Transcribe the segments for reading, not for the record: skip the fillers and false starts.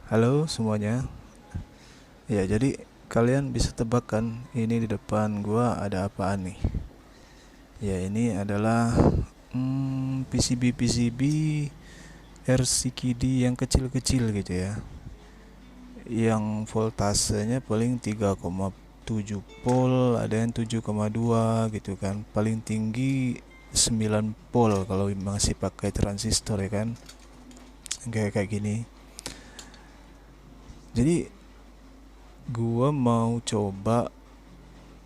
Halo semuanya. Ya, jadi kalian bisa tebak kan ini di depan gua ada apaan nih? Ya, ini adalah PCB RCKD yang kecil-kecil gitu ya. Yang voltasenya paling 3,7 volt, ada yang 7,2 gitu kan. Paling tinggi 9 volt kalau masih pakai transistor ya kan. Kayak gini. Jadi gua mau coba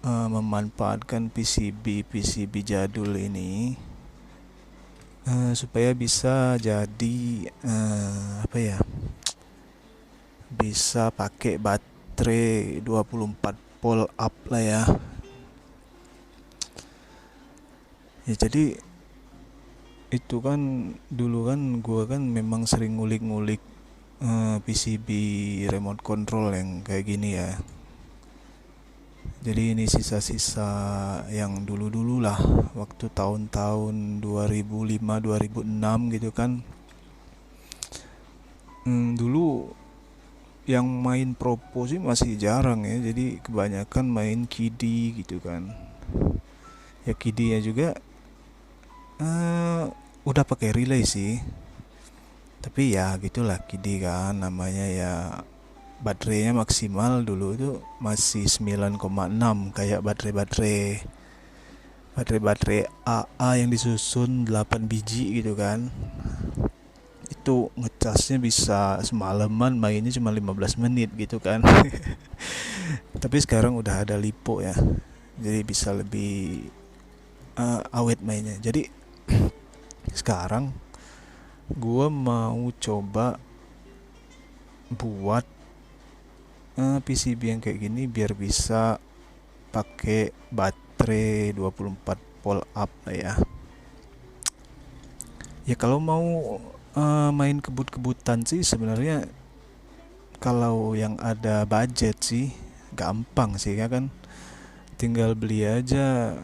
memanfaatkan PCB jadul ini supaya bisa jadi apa ya, bisa pakai baterai 24 volt up lah ya. Ya jadi itu kan dulu kan gua kan memang sering ngulik-ngulik PCB remote control yang kayak gini ya. Jadi ini sisa-sisa yang dulu-dulu lah, waktu tahun-tahun 2005 2006 gitu kan. Dulu yang main Propo sih masih jarang ya. Jadi kebanyakan main Kidi gitu kan. Ya Kidi ya juga eh, udah pakai relay sih. Tapi ya gitulah Kidi kan namanya ya, baterainya maksimal dulu itu masih 9,6 kayak baterai AA yang disusun 8 biji gitu kan. Itu ngecasnya bisa semalaman, mainnya cuma 15 menit gitu kan. Tapi sekarang udah ada lipo ya, jadi bisa lebih awet mainnya. Jadi sekarang gua mau coba buat PCB yang kayak gini biar bisa pakai baterai 24 volt up lah ya. Ya kalau mau main kebut-kebutan sih sebenarnya, kalau yang ada budget sih gampang sih ya kan. Tinggal beli aja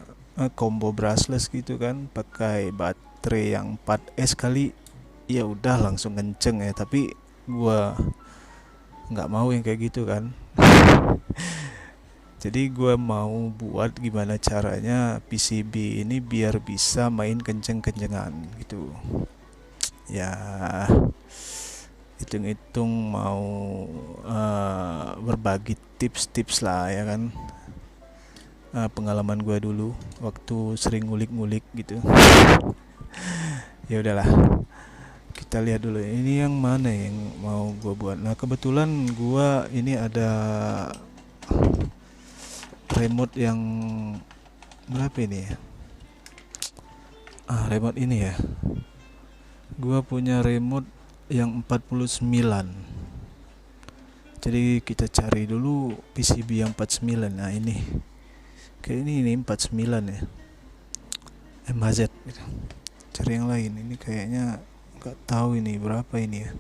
combo brushless gitu kan, pakai baterai yang 4S kali, ya udah langsung kenceng ya. Tapi gua nggak mau yang kayak gitu kan. Jadi gua mau buat gimana caranya PCB ini biar bisa main kenceng-kencengan gitu ya. Hitung-hitung mau berbagi tips-tips lah ya kan. Pengalaman gue dulu waktu sering ngulik-ngulik gitu. Ya udahlah, kita lihat dulu ini yang mana yang mau gue buat. Nah kebetulan gue ini ada remote yang berapa ini ya, remote ini ya, gue punya remote yang 49. Jadi kita cari dulu PCB yang 49. Nah ini kayak ini 49 ya, MHZ gitu. Cari yang lain, ini kayaknya nggak tahu ini berapa ini ya.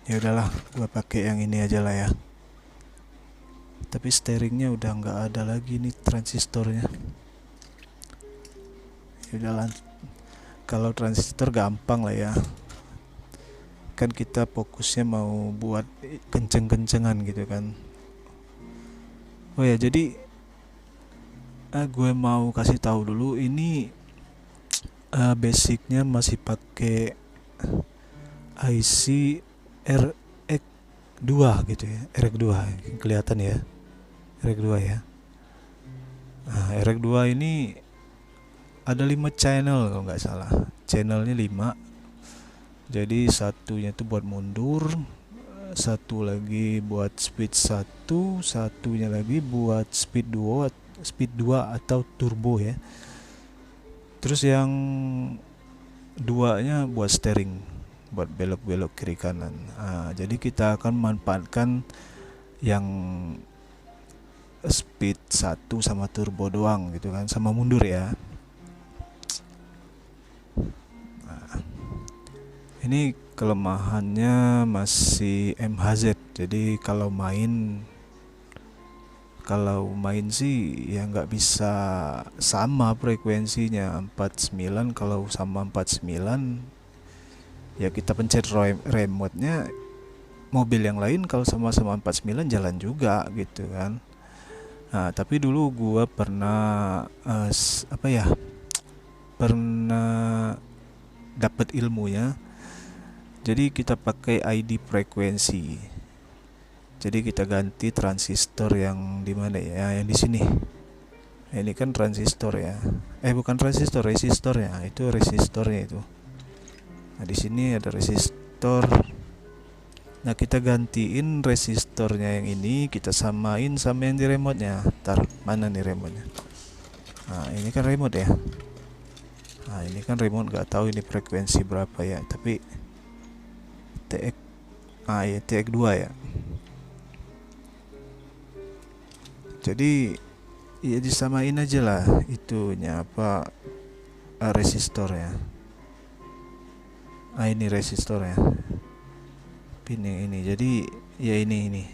Ya udahlah, gua pakai yang ini aja lah ya. Tapi steeringnya udah nggak ada lagi nih transistornya. Ya udahlah, kalau transistor gampang lah ya. Kan kita fokusnya mau buat kenceng-kencengan gitu kan. Oh ya, jadi gue mau kasih tahu dulu ini basicnya masih pakai IC RX2 gitu ya, RX2 kelihatan ya, RX2 ya. Nah, RX2 ini ada 5 channel kalau nggak salah, channelnya 5. Jadi satunya itu buat mundur, satu lagi buat speed 1, satunya lagi buat speed 2 atau turbo ya. Terus yang duanya buat steering, buat belok-belok kiri kanan. Jadi kita akan manfaatkan yang speed 1 sama turbo doang gitu kan, sama mundur ya. Ini kelemahannya masih MHZ. Jadi kalau main sih ya nggak bisa sama frekuensinya 49. Kalau sama 49 ya kita pencet remote-nya mobil yang lain, kalau sama-sama 49 jalan juga gitu kan. Nah tapi dulu gua pernah pernah dapat ilmunya. Jadi kita pakai ID frekuensi. Jadi kita ganti transistor yang di mana ya? Yang di sini. Ini kan transistor ya. Bukan transistor, resistor ya. Itu resistornya itu. Nah, di sini ada resistor. Nah, kita gantiin resistornya yang ini, kita samain sama yang di remote-nya. Ntar, mana nih remote-nya? Nah, ini kan remote ya. Nah, ini kan remote, nggak tahu ini frekuensi berapa ya, tapi TX2 ya. Jadi ya disamain aja lah itunya resistornya. Ini resistornya. Pin yang ini. Jadi ya ini.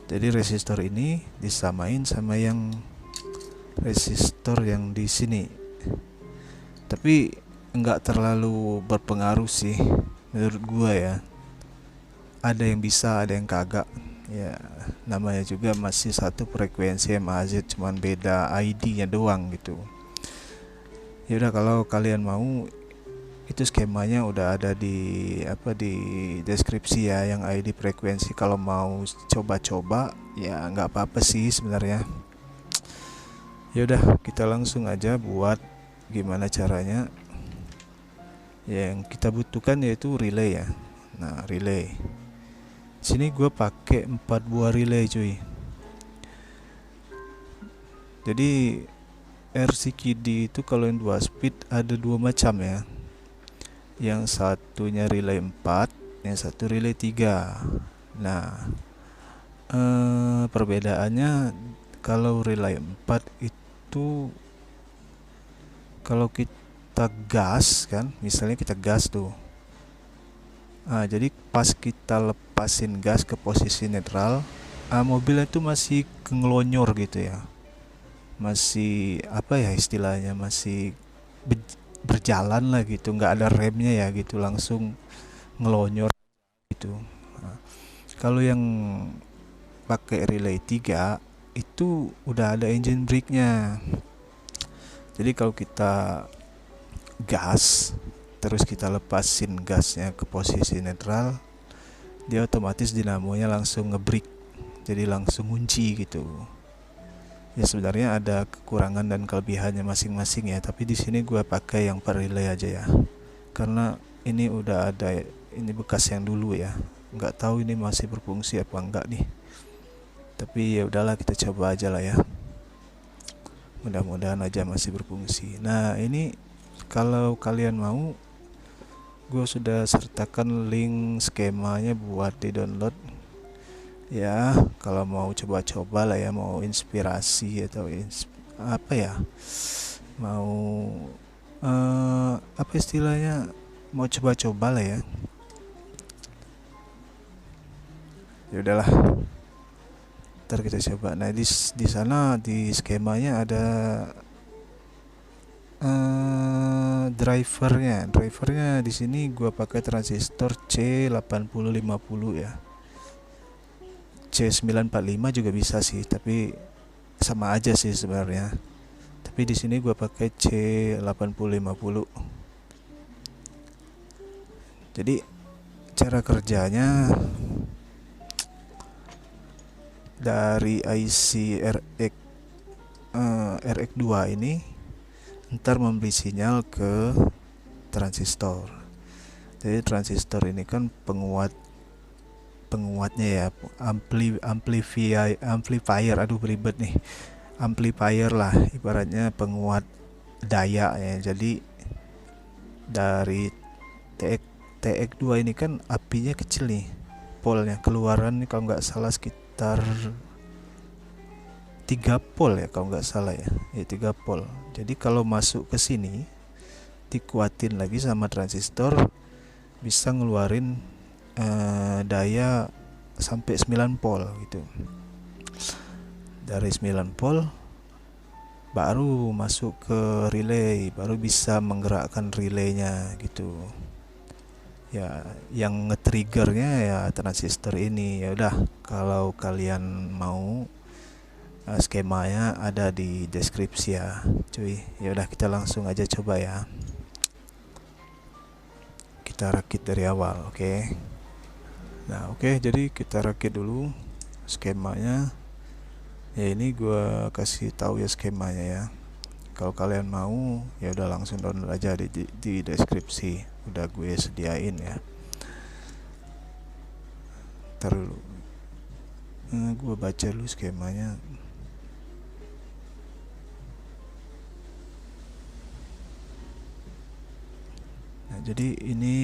Jadi resistor ini disamain sama yang resistor yang di sini. Tapi enggak terlalu berpengaruh sih menurut gua ya. Ada yang bisa, ada yang kagak. Ya namanya juga masih satu frekuensi MAZ, cuman beda ID-nya doang gitu. Ya udah, kalau kalian mau itu skemanya udah ada di deskripsi ya, yang ID frekuensi. Kalau mau coba-coba ya nggak apa-apa sih sebenarnya. Ya udah, kita langsung aja buat gimana caranya. Yang kita butuhkan yaitu relay ya. Nah, relay. Sini gue pakai 4 buah relay cuy. Jadi RCQD itu kalau yang 2 speed ada 2 macam ya. Yang satunya relay 4, yang satu relay 3. Nah, perbedaannya kalau relay 4 itu kalau kita gas kan, misalnya kita gas tuh. Jadi pas kita lepasin gas ke posisi netral, mobilnya itu masih ngelonyor gitu ya. Masih istilahnya, masih berjalan lah gitu, nggak ada remnya ya gitu, langsung ngelonyor gitu. Kalau yang pakai relay 3 itu udah ada engine brake-nya. Jadi kalau kita gas terus kita lepasin gasnya ke posisi netral, dia otomatis dinamonya langsung nge-brake, jadi langsung kunci gitu. Ya sebenarnya ada kekurangan dan kelebihannya masing-masing ya, tapi di sini gue pakai yang per relay aja ya, karena ini udah ada, ini bekas yang dulu ya, nggak tahu ini masih berfungsi apa enggak nih. Tapi ya udahlah, kita coba aja lah ya, mudah-mudahan aja masih berfungsi. Nah ini kalau kalian mau, gue sudah sertakan link skemanya buat di download ya. Kalau mau coba-coba lah ya, mau inspirasi atau mau istilahnya, mau coba-coba lah ya. Ya udahlah, ntar kita coba. Nah di sana di skemanya ada drivernya di sini gua pakai transistor C8050 ya. C945 juga bisa sih, tapi sama aja sih sebenarnya. Tapi di sini gua pakai C8050. Jadi cara kerjanya dari IC RX2 ini ntar memberi sinyal ke transistor. Jadi transistor ini kan penguatnya ya, amplifier, aduh beribet nih, amplifier lah ibaratnya, penguat daya ya. Jadi dari TX2 ini kan apinya kecil nih, polnya keluaran nih kalau nggak salah sekitar 3 pol ya, kalau nggak salah ya 3 pol. Jadi kalau masuk ke sini dikuatin lagi sama transistor, bisa ngeluarin daya sampai 9 volt gitu. Dari 9 volt baru masuk ke relay, baru bisa menggerakkan relaynya gitu. Ya, yang nge-triggernya ya transistor ini. Ya udah, kalau kalian mau skemanya ada di deskripsi ya, cuy. Ya udah, kita langsung aja coba ya. Kita rakit dari awal, oke. Nah, oke, jadi kita rakit dulu skemanya. Ya, ini gua kasih tahu ya skemanya ya. Kalau kalian mau ya udah langsung download aja di deskripsi, udah gue sediain ya. Ntar dulu, gue baca dulu skemanya. Nah, jadi ini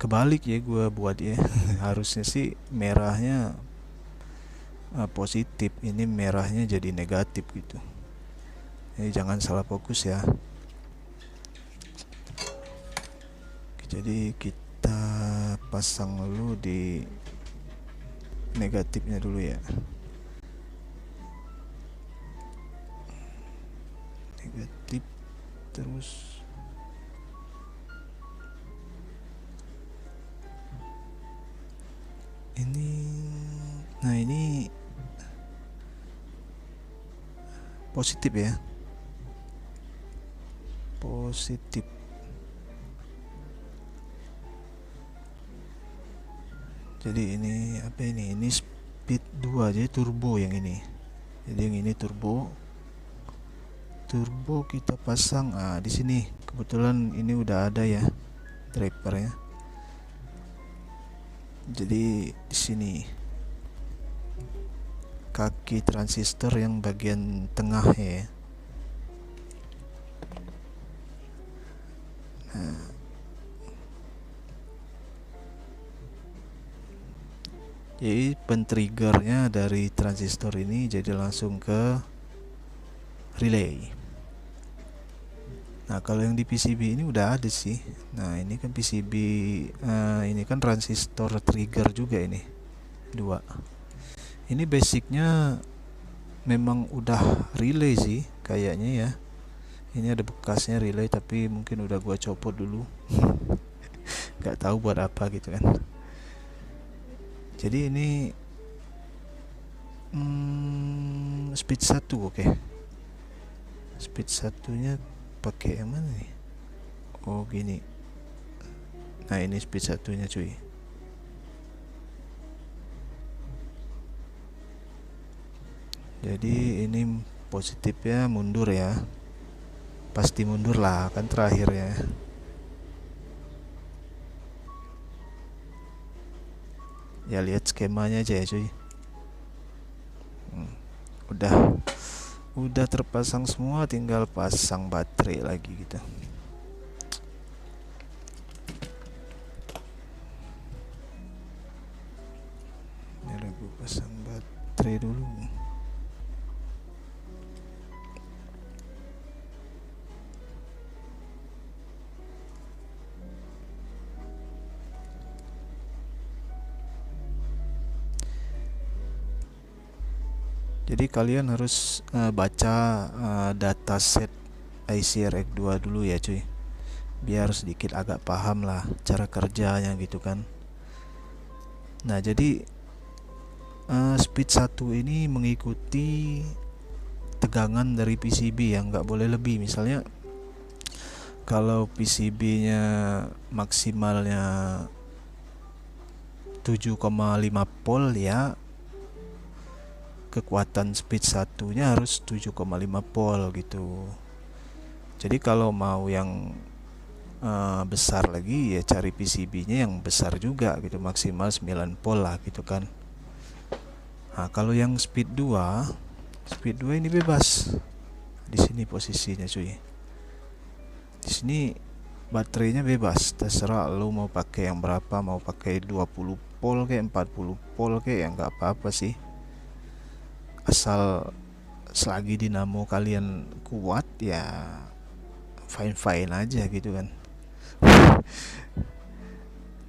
kebalik ya gue buat ya. Harusnya sih merahnya positif, ini merahnya jadi negatif gitu. Jadi jangan salah fokus ya. Jadi kita pasang dulu di negatifnya dulu ya. Negatif terus ini. Nah, ini positif ya, positif. Jadi ini apa ini speed 2, jadi turbo yang ini. Jadi yang ini turbo kita pasang di sini. Kebetulan ini udah ada ya drivernya. Jadi di sini kaki transistor yang bagian tengah ya. Nah, jadi pentriggernya dari transistor ini jadi langsung ke relay. Nah, kalau yang di PCB ini udah ada sih. Nah, ini kan PCB, ini kan transistor trigger juga ini 2. Ini basicnya memang udah relay sih kayaknya ya. Ini ada bekasnya relay, tapi mungkin udah gua copot dulu. Gak tahu buat apa gitu kan. Jadi ini speed 1, oke. Speed 1-nya pakai yang mana nih? Oh, gini. Nah, ini speed 1-nya cuy. Jadi ini positifnya mundur ya. Pasti mundur lah, kan terakhir ya. Ya, lihat skemanya aja ya cuy. Udah terpasang semua, tinggal pasang baterai lagi gitu. Ini aku pasang baterai dulu. Jadi kalian harus baca dataset IC RX2 dulu ya cuy, biar sedikit agak paham lah cara kerjanya gitu kan. Nah, jadi speed 1 ini mengikuti tegangan dari PCB yang nggak boleh lebih. Misalnya kalau PCB nya maksimalnya 7,5 volt ya, kekuatan speed 1-nya harus 7,5 volt gitu. Jadi kalau mau yang besar lagi ya cari PCB-nya yang besar juga gitu, maksimal 9 volt lah gitu kan. Nah, kalau yang speed 2 ini bebas. Di sini posisinya cuy. Di sini baterainya bebas, terserah lo mau pakai yang berapa, mau pakai 20 volt kayak 40 volt kayak, ya nggak apa-apa sih. Asal selagi dinamo kalian kuat ya fine aja gitu kan.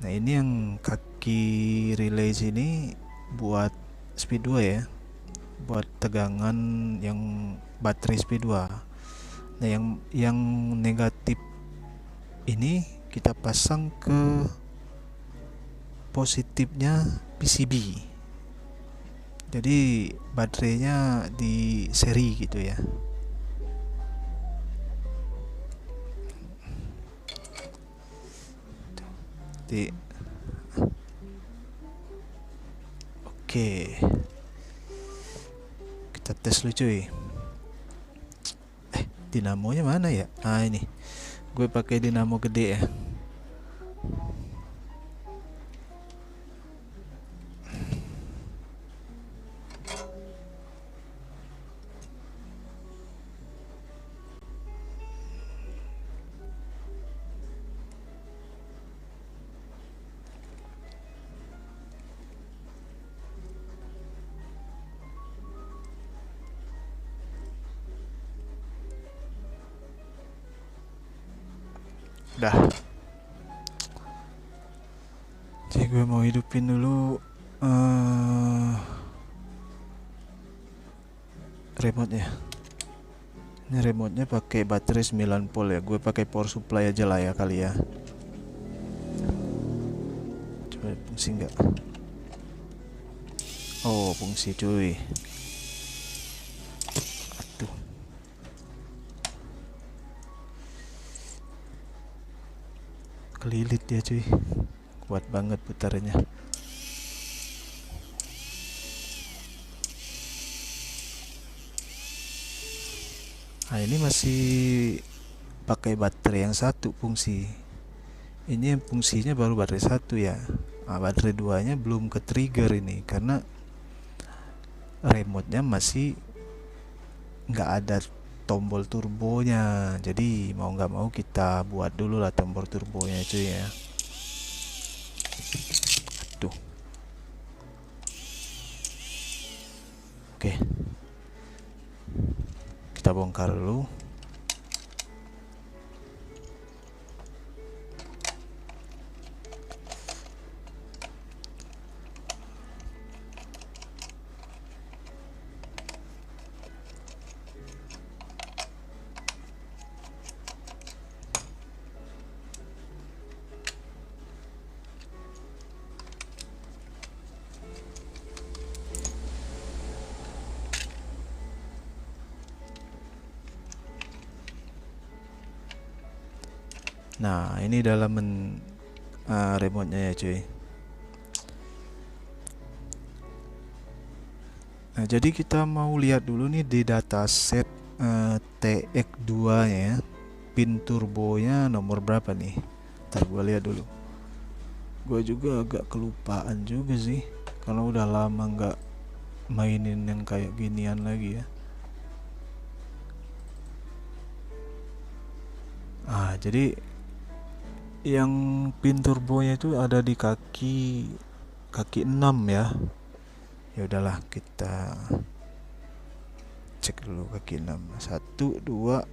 Nah ini yang kaki relay sini buat speed 2 ya, buat tegangan yang baterai speed 2. Nah yang negatif ini kita pasang ke positifnya PCB, jadi baterainya di seri gitu ya. Jadi, oke, kita tes dulu cuy. Dinamonya mana ya? Ah ini, gue pakai dinamo gede ya. Udah. Jadi gue mau hidupin dulu remote-nya. Ini remote-nya pakai baterai 9 volt ya. Gue pakai power supply aja lah ya kali ya. Coba fungsi enggak? Oh, fungsi cuy. Aduh. Kelilit dia cuy. Kuat banget putarannya. Nah ini masih pakai baterai yang satu fungsi. Ini yang fungsinya baru baterai satu ya. Nah, baterai duanya belum ke trigger ini karena remote-nya masih nggak ada tombol turbonya. Jadi mau nggak mau kita buat dulu lah tombol turbonya cuy ya. Aduh. Oke. Kita bongkar dulu. Nah ini dalaman remote-nya ya cuy. Nah jadi kita mau lihat dulu nih di dataset TX2 nya ya, pin turbonya nomor berapa nih. Ntar gue lihat dulu. Gue juga agak kelupaan juga sih karena udah lama nggak mainin yang kayak ginian lagi ya. Jadi yang pin turbonya itu ada di kaki 6 ya. Ya udahlah kita cek dulu kaki 6. 1 2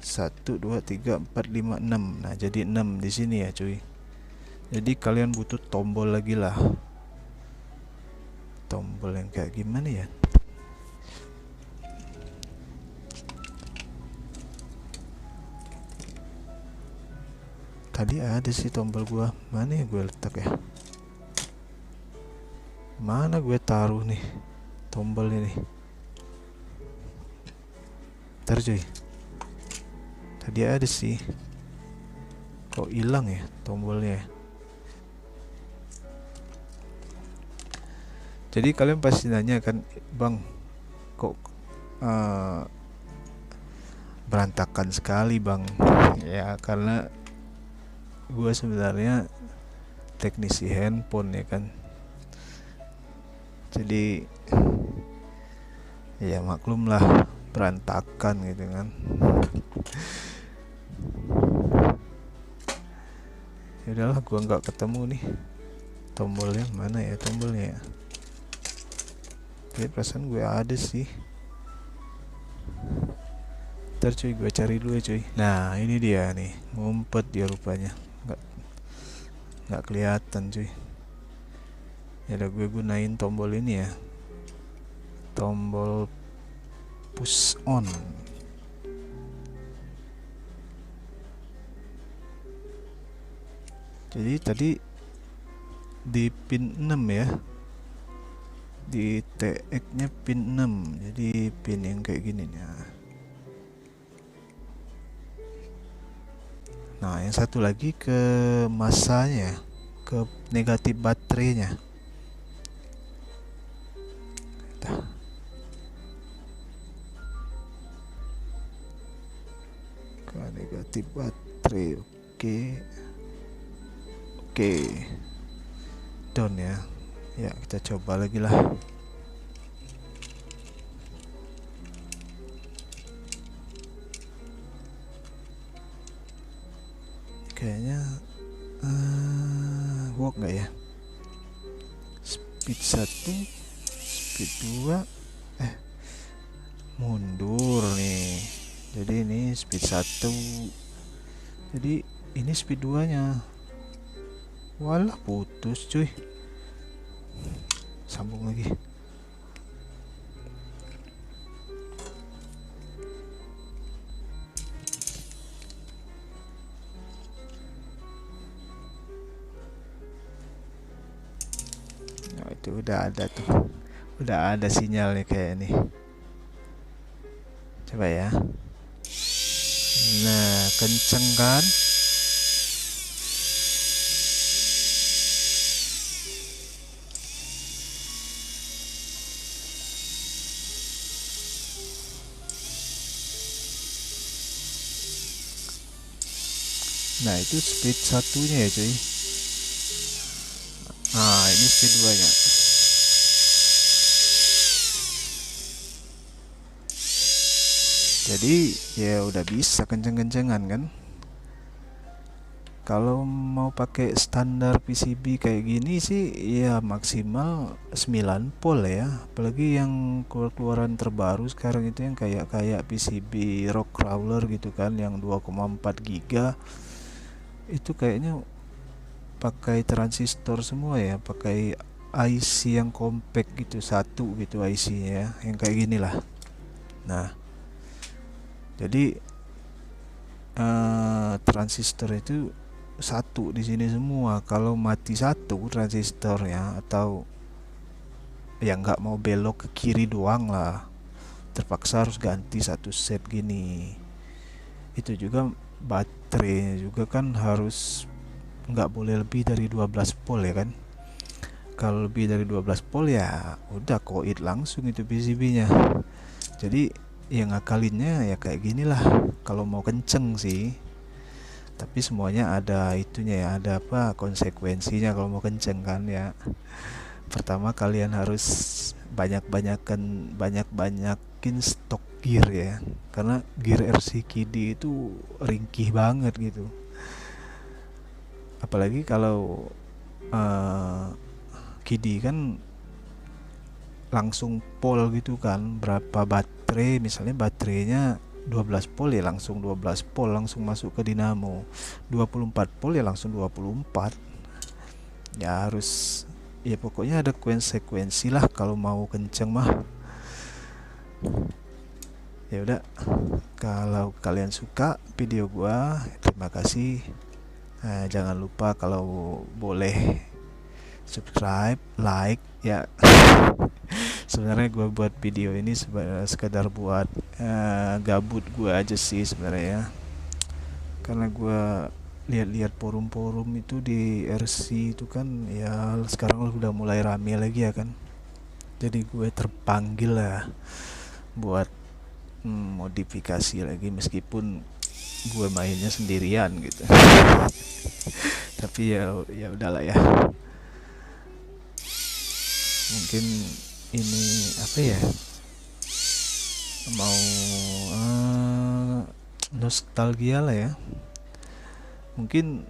3 4 5 6. Nah, jadi 6 di sini ya, cuy. Jadi kalian butuh tombol lagi lah. Tombol yang kayak gimana ya? Tadi ada sih tombol gua. Mana ya gue letak ya? Mana gue taruh nih tombol ini? Ntar cuy. Tadi ada sih. Kok hilang ya tombolnya? Jadi kalian pasti nanya kan, Bang, kok berantakan sekali Bang? Ya karena gue sebenarnya teknisi handphone ya kan. Jadi ya maklum lah berantakan gitu kan. Ya udahlah, gua nggak ketemu nih tombolnya. Mana ya tombolnya ya? Tapi perasaan gue ada sih. Ntar cuy, gue cari dulu ya cuy. Nah ini dia nih, ngumpet dia rupanya. nggak kelihatan cuy. Ya udah, gue gunain tombol ini ya, tombol push on. Jadi tadi di pin 6 ya, di TX nya pin 6, jadi pin yang kayak gini nih. Nah yang satu lagi ke masanya, ke negatif baterainya. Ke negatif baterai. Oke, down ya. Ya kita coba lagi lah. Kayaknya work nggak ya? Speed 1, speed 2, mundur nih. Jadi ini speed 1, jadi ini speed 2 nya. Walah, putus cuy. Sambung lagi. Nah, itu udah ada tuh. Udah ada sinyalnya kayak ini. Coba ya. Nah, kenceng kan? Nah, itu speed 1-nya ya cuy. Nah, ini speed 2-nya. Jadi ya udah bisa kenceng-kencengan kan. Kalau mau pakai standar PCB kayak gini sih ya maksimal 9 volt ya. Apalagi yang keluaran terbaru sekarang itu yang kayak PCB Rock Crawler gitu kan, yang 2,4 giga. Itu kayaknya pakai transistor semua ya, pakai IC yang compact gitu, satu gitu IC-nya ya, yang kayak gini lah. Nah, jadi transistor itu satu di sini semua. Kalau mati satu transistornya, atau ya nggak mau belok ke kiri doang lah, terpaksa harus ganti satu set gini. Itu juga baterai juga kan harus nggak boleh lebih dari 12 volt ya kan. Kalau lebih dari 12 volt ya udah koit langsung itu PCB-nya. Jadi yang ngakalinnya ya kayak gini lah kalau mau kenceng sih. Tapi semuanya ada itunya ya, ada apa konsekuensinya kalau mau kenceng kan ya. Pertama, kalian harus banyakin stok gear ya, karena gear RC Kidi itu ringkih banget gitu. Apalagi kalau Kidi kan langsung pol gitu kan, berapa baterai, misalnya baterainya 12 volt ya langsung 12 volt langsung masuk ke dinamo, 24 volt ya langsung 24. Ya harus, ya pokoknya ada konsekuensi lah kalau mau kenceng mah. Ya udah, kalau kalian suka video gua, terima kasih. Jangan lupa kalau boleh subscribe, like ya. Sebenarnya gue buat video ini sekedar buat gabut gue aja sih sebenarnya ya. Karena gue lihat-lihat forum-forum itu di RC itu kan ya sekarang udah mulai rame lagi ya kan. Jadi gue terpanggil lah buat modifikasi lagi, meskipun gue mainnya sendirian gitu. Tapi ya udahlah ya. Mungkin ini apa ya, mau nostalgia lah ya. Mungkin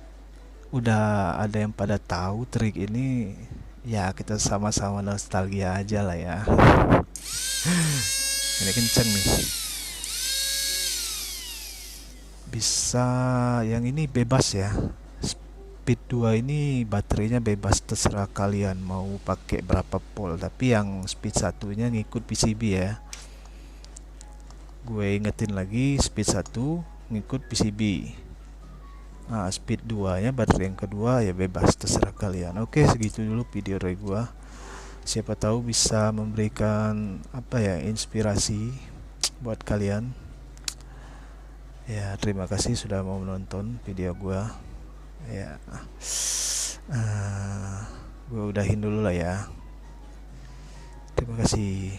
udah ada yang pada tahu trik ini, ya kita sama-sama nostalgia aja lah ya. Ini kenceng nih, bisa yang ini bebas ya, speed 2 ini baterainya bebas, terserah kalian mau pakai berapa volt, tapi yang speed satunya ngikut PCB ya. Gue ingetin lagi, speed 1 ngikut PCB. Nah, speed 2 nya baterai yang kedua ya bebas, terserah kalian. Oke, segitu dulu video dari gua. Siapa tahu bisa memberikan apa ya, inspirasi buat kalian. Ya, terima kasih sudah mau menonton video gua. Ya, gue udahin dulu lah ya. Terima kasih.